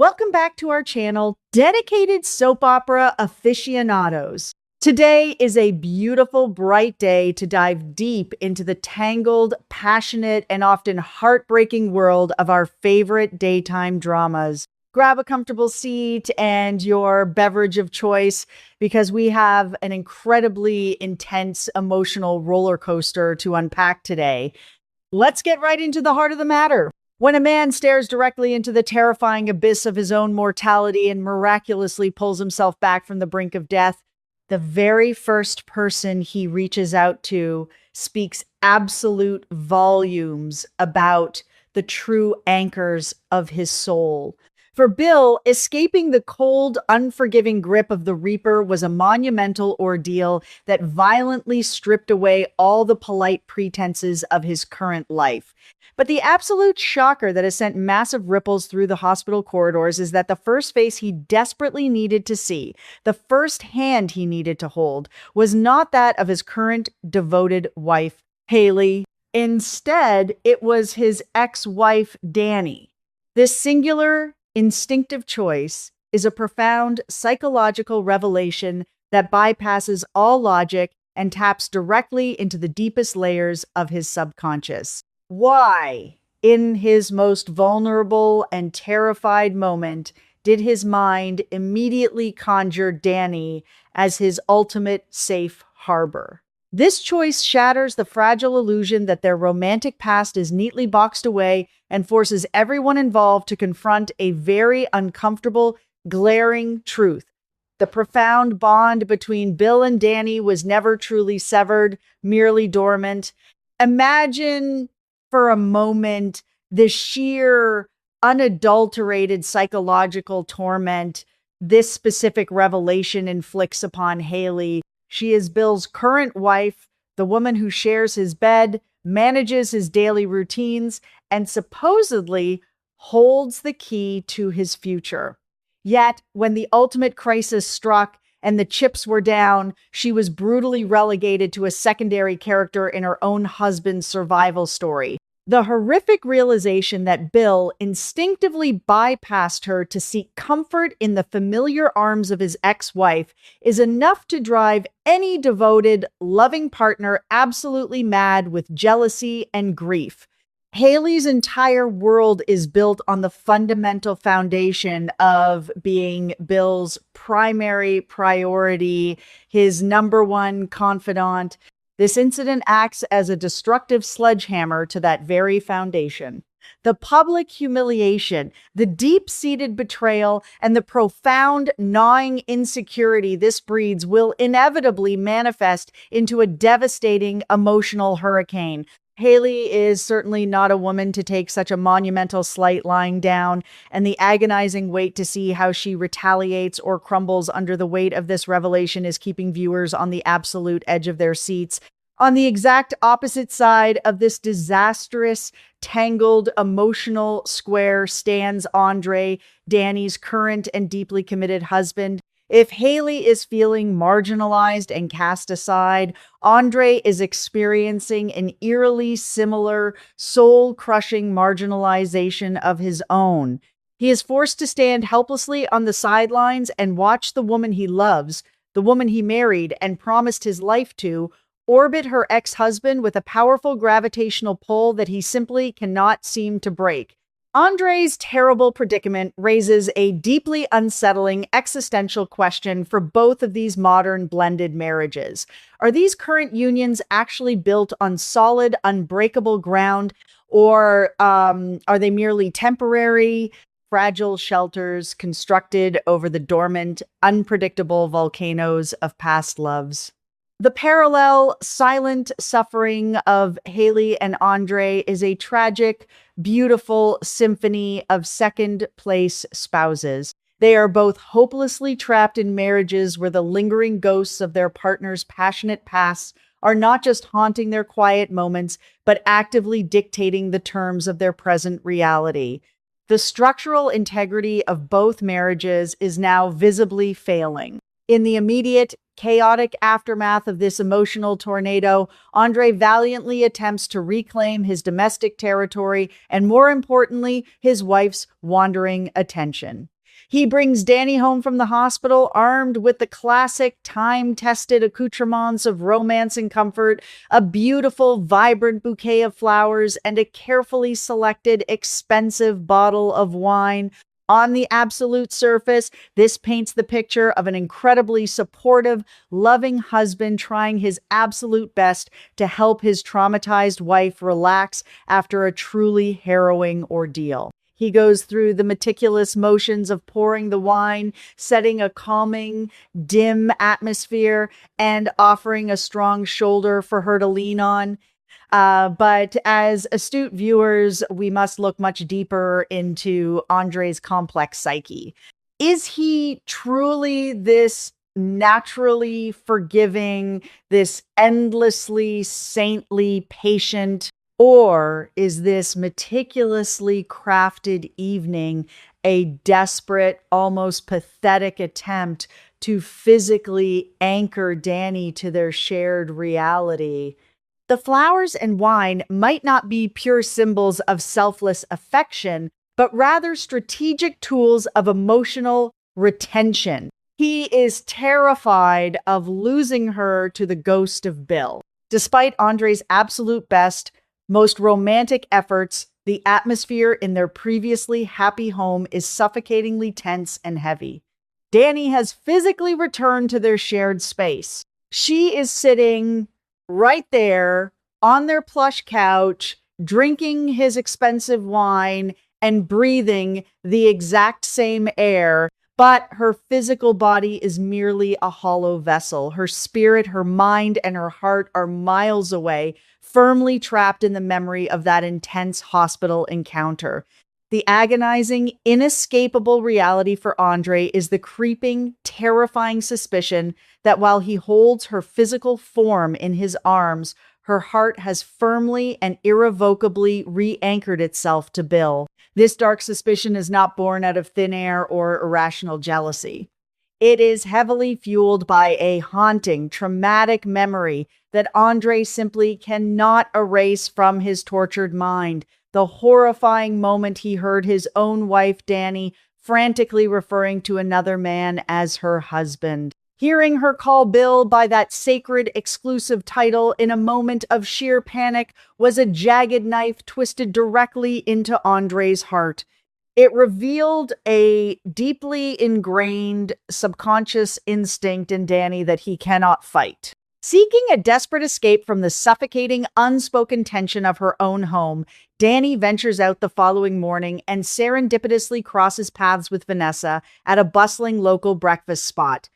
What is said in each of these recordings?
Welcome back to our channel, Dedicated Soap Opera Aficionados. Today is a beautiful, bright day to dive deep into the tangled, passionate, and often heartbreaking world of our favorite daytime dramas. Grab a comfortable seat and your beverage of choice because we have an incredibly intense emotional roller coaster to unpack today. Let's get right into the heart of the matter. When a man stares directly into the terrifying abyss of his own mortality and miraculously pulls himself back from the brink of death, the very first person he reaches out to speaks absolute volumes about the true anchors of his soul. For Bill, escaping the cold, unforgiving grip of the Reaper was a monumental ordeal that violently stripped away all the polite pretenses of his current life. But the absolute shocker that has sent massive ripples through the hospital corridors is that the first face he desperately needed to see, the first hand he needed to hold, was not that of his current devoted wife, Haley. Instead, it was his ex-wife, Dani. This singular, instinctive choice is a profound psychological revelation that bypasses all logic and taps directly into the deepest layers of his subconscious. Why, in his most vulnerable and terrified moment, did his mind immediately conjure Dani as his ultimate safe harbor? This choice shatters the fragile illusion that their romantic past is neatly boxed away and forces everyone involved to confront a very uncomfortable, glaring truth. The profound bond between Bill and Dani was never truly severed, merely dormant. Imagine for a moment the sheer, unadulterated psychological torment this specific revelation inflicts upon Haley. She is Bill's current wife, the woman who shares his bed, manages his daily routines, and supposedly holds the key to his future. Yet, when the ultimate crisis struck and the chips were down, she was brutally relegated to a secondary character in her own husband's survival story. The horrific realization that Bill instinctively bypassed her to seek comfort in the familiar arms of his ex-wife is enough to drive any devoted, loving partner absolutely mad with jealousy and grief. Haley's entire world is built on the fundamental foundation of being Bill's primary priority, his number one confidant. This incident acts as a destructive sledgehammer to that very foundation. The public humiliation, the deep-seated betrayal, and the profound, gnawing insecurity this breeds will inevitably manifest into a devastating emotional hurricane. Haley is certainly not a woman to take such a monumental slight lying down, and the agonizing wait to see how she retaliates or crumbles under the weight of this revelation is keeping viewers on the absolute edge of their seats. On the exact opposite side of this disastrous, tangled, emotional square stands Andre, Dani's current and deeply committed husband. If Haley is feeling marginalized and cast aside, Andre is experiencing an eerily similar, soul-crushing marginalization of his own. He is forced to stand helplessly on the sidelines and watch the woman he loves, the woman he married and promised his life to, orbit her ex-husband with a powerful gravitational pull that he simply cannot seem to break. Andre's terrible predicament raises a deeply unsettling existential question for both of these modern blended marriages. Are these current unions actually built on solid, unbreakable ground, or are they merely temporary, fragile shelters constructed over the dormant, unpredictable volcanoes of past loves? The parallel, silent suffering of Haley and Andre is a tragic, beautiful symphony of second-place spouses. They are both hopelessly trapped in marriages where the lingering ghosts of their partner's passionate pasts are not just haunting their quiet moments, but actively dictating the terms of their present reality. The structural integrity of both marriages is now visibly failing. In the immediate, chaotic aftermath of this emotional tornado, Andre valiantly attempts to reclaim his domestic territory and, more importantly, his wife's wandering attention. He brings Dani home from the hospital armed with the classic time-tested accoutrements of romance and comfort, a beautiful, vibrant bouquet of flowers, and a carefully selected, expensive bottle of wine. On the absolute surface, this paints the picture of an incredibly supportive, loving husband trying his absolute best to help his traumatized wife relax after a truly harrowing ordeal. He goes through the meticulous motions of pouring the wine, setting a calming, dim atmosphere, and offering a strong shoulder for her to lean on. But as astute viewers, we must look much deeper into Andre's complex psyche. Is he truly this naturally forgiving, this endlessly saintly patient? Or is this meticulously crafted evening a desperate, almost pathetic attempt to physically anchor Dani to their shared reality? The flowers and wine might not be pure symbols of selfless affection, but rather strategic tools of emotional retention. He is terrified of losing her to the ghost of Bill. Despite Andre's absolute best, most romantic efforts, the atmosphere in their previously happy home is suffocatingly tense and heavy. Dani has physically returned to their shared space. She is sitting right there on their plush couch, drinking his expensive wine and breathing the exact same air, but her physical body is merely a hollow vessel. Her spirit, her mind, and her heart are miles away, firmly trapped in the memory of that intense hospital encounter. The agonizing, inescapable reality for Andre is the creeping, terrifying suspicion that while he holds her physical form in his arms, her heart has firmly and irrevocably re-anchored itself to Bill. This dark suspicion is not born out of thin air or irrational jealousy. It is heavily fueled by a haunting, traumatic memory that Andre simply cannot erase from his tortured mind. The horrifying moment he heard his own wife, Dani, frantically referring to another man as her husband. Hearing her call Bill by that sacred, exclusive title in a moment of sheer panic was a jagged knife twisted directly into Andre's heart. It revealed a deeply ingrained subconscious instinct in Dani that he cannot fight. Seeking a desperate escape from the suffocating, unspoken tension of her own home, Dani ventures out the following morning and serendipitously crosses paths with Vanessa at a bustling local breakfast spot.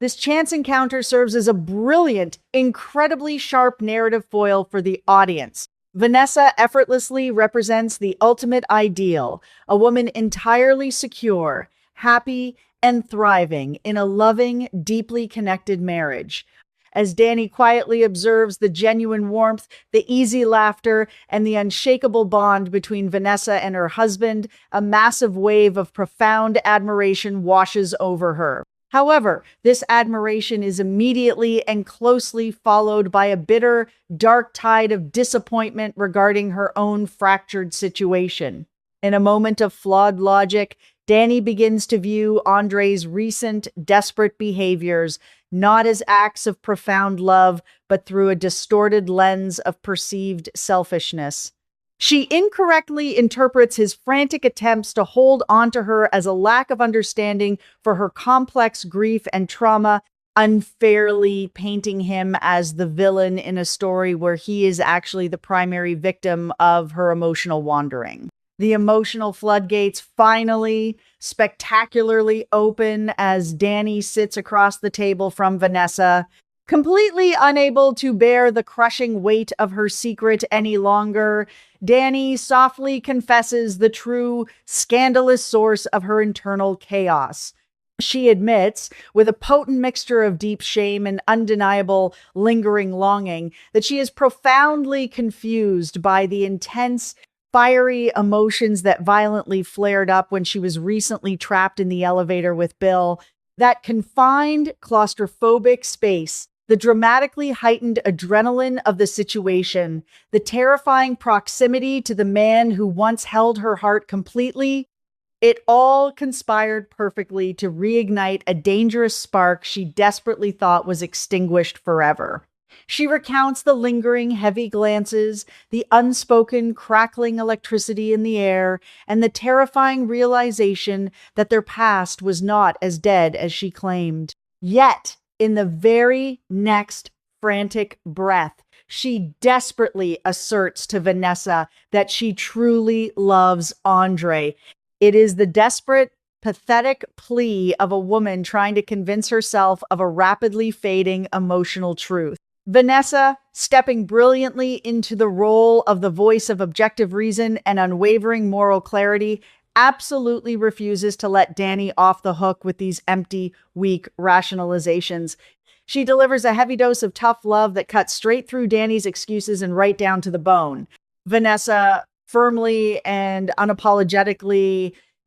This chance encounter serves as a brilliant, incredibly sharp narrative foil for the audience. Vanessa effortlessly represents the ultimate ideal, a woman entirely secure, happy, and thriving in a loving, deeply connected marriage. As Dani quietly observes the genuine warmth, the easy laughter, and the unshakable bond between Vanessa and her husband, a massive wave of profound admiration washes over her. However, this admiration is immediately and closely followed by a bitter, dark tide of disappointment regarding her own fractured situation. In a moment of flawed logic, Dani begins to view Andre's recent, desperate behaviors not as acts of profound love, but through a distorted lens of perceived selfishness. She incorrectly interprets his frantic attempts to hold onto her as a lack of understanding for her complex grief and trauma, unfairly painting him as the villain in a story where he is actually the primary victim of her emotional wandering. The emotional floodgates finally spectacularly open as Dani sits across the table from Vanessa, completely unable to bear the crushing weight of her secret any longer. Dani softly confesses the true, scandalous source of her internal chaos. She admits, with a potent mixture of deep shame and undeniable, lingering longing, that she is profoundly confused by the intense, fiery emotions that violently flared up when she was recently trapped in the elevator with Bill. That confined, claustrophobic space, the dramatically heightened adrenaline of the situation, the terrifying proximity to the man who once held her heart completely, it all conspired perfectly to reignite a dangerous spark she desperately thought was extinguished forever. She recounts the lingering, heavy glances, the unspoken, crackling electricity in the air, and the terrifying realization that their past was not as dead as she claimed. Yet, in the very next frantic breath, she desperately asserts to Vanessa that she truly loves Andre. It is the desperate, pathetic plea of a woman trying to convince herself of a rapidly fading emotional truth. Vanessa, stepping brilliantly into the role of the voice of objective reason and unwavering moral clarity, absolutely refuses to let Dani off the hook with these empty, weak rationalizations. She delivers a heavy dose of tough love that cuts straight through Dani's excuses and right down to the bone. Vanessa firmly and unapologetically